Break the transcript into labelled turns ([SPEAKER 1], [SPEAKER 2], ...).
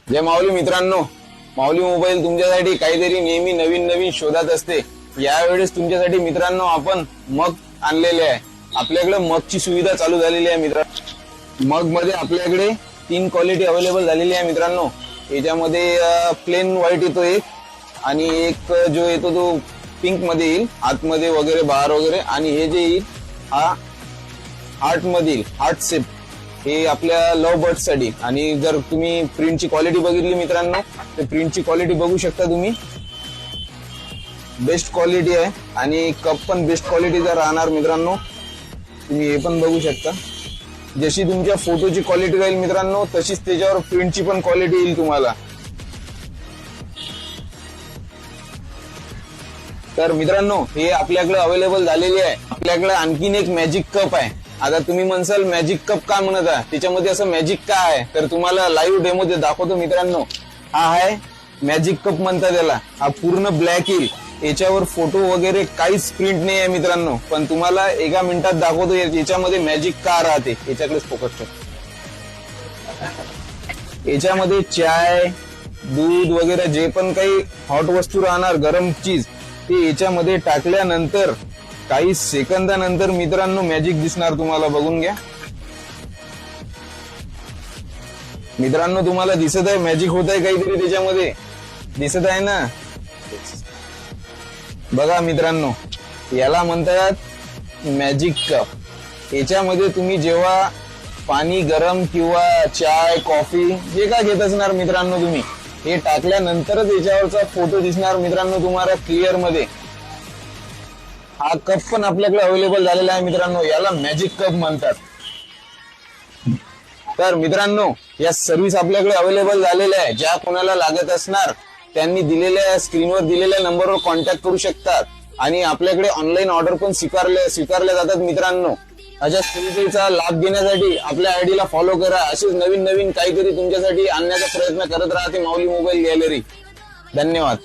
[SPEAKER 1] जय माऊली मित्रांनो, माऊली मोबाईल तुमच्यासाठी काहीतरी नेहमी नवीन नवीन शोधात असते. यावेळेस तुमच्यासाठी मित्रांनो आपण मग आणलेले आहे. आपल्याकडे मगची सुविधा चालू झालेली आहे मित्रांनो. मग मध्ये आपल्याकडे 3 क्वालिटी अवेलेबल झालेली आहे मित्रांनो. याच्यामध्ये प्लेन व्हाईट येतो एक, आणि एक जो येतो तो पिंक मध्ये येईल, आतमध्ये वगैरे बाहेर वगैरे, आणि हे जे येईल हा हार्ट मध्ये येईल, हार्ट शेप. हे आपल्या लव्ह बर्ड साठी. आणि जर तुम्ही प्रिंटची क्वालिटी बघितली मित्रांनो, तर प्रिंटची क्वालिटी बघू शकता तुम्ही, बेस्ट क्वालिटी आहे. आणि कप पण बेस्ट क्वालिटीचा राहणार मित्रांनो. तुम्ही हे पण बघू शकता. जशी तुमच्या फोटोची क्वालिटी राहील मित्रांनो, तशीच त्याच्यावर प्रिंटची पण क्वालिटी येईल तुम्हाला. तर मित्रांनो हे आपल्याकडे अवेलेबल झालेली आहे. आपल्याकडे आणखीन एक मॅजिक कप आहे. आता तुम्ही म्हणसाल मॅजिक कप का म्हणत आहे, त्याच्यामध्ये असं मॅजिक काय आहे, तर तुम्हाला लाईव्ह डेमो ते दाखवतो मित्रांनो. हा आहे मॅजिक कप म्हणतात त्याला. हा पूर्ण ब्लॅक येईल, याच्यावर फोटो वगैरे काहीच प्रिंट नाही आहे मित्रांनो. पण तुम्हाला एका मिनिटात दाखवतो याच्यामध्ये मॅजिक का राहते. याच्याकडेच फोकस कर. याच्यामध्ये चाय, दूध वगैरे जे पण काही हॉट वस्तू राहणार, गरम चीज, ते याच्यामध्ये टाकल्यानंतर काही सेकंदानंतर मित्रांनो मॅजिक दिसणार तुम्हाला. बघून घ्या मित्रांनो, तुम्हाला दिसत आहे मॅजिक होत आहे काहीतरी त्याच्यामध्ये, दिसत आहे ना. बघा मित्रांनो, याला म्हणतात मॅजिक कप. याच्यामध्ये तुम्ही जेव्हा पाणी गरम किंवा चाय, कॉफी जे काय घेत असणार मित्रांनो, तुम्ही हे टाकल्यानंतरच याच्यावरचा फोटो दिसणार मित्रांनो तुम्हाला क्लिअर मध्ये. हा कप पण आपल्याकडे अवेलेबल झालेला आहे मित्रांनो. याला मॅजिक कप म्हणतात. तर मित्रांनो या सर्व्हिस आपल्याकडे अवेलेबल झालेल्या आहे. ज्या कोणाला लागत असणार त्यांनी दिलेल्या स्क्रीनवर दिलेल्या नंबरवर कॉन्टॅक्ट करू शकतात. आणि आपल्याकडे ऑनलाईन ऑर्डर पण स्वीकारल्या जातात मित्रांनो. अशा सुविधेचा लाभ घेण्यासाठी आपल्या आयडीला फॉलो करा. असेच नवीन नवीन काहीतरी तुमच्यासाठी आणण्याचा प्रयत्न करत राहते माऊली मोबाईल गॅलरी. धन्यवाद.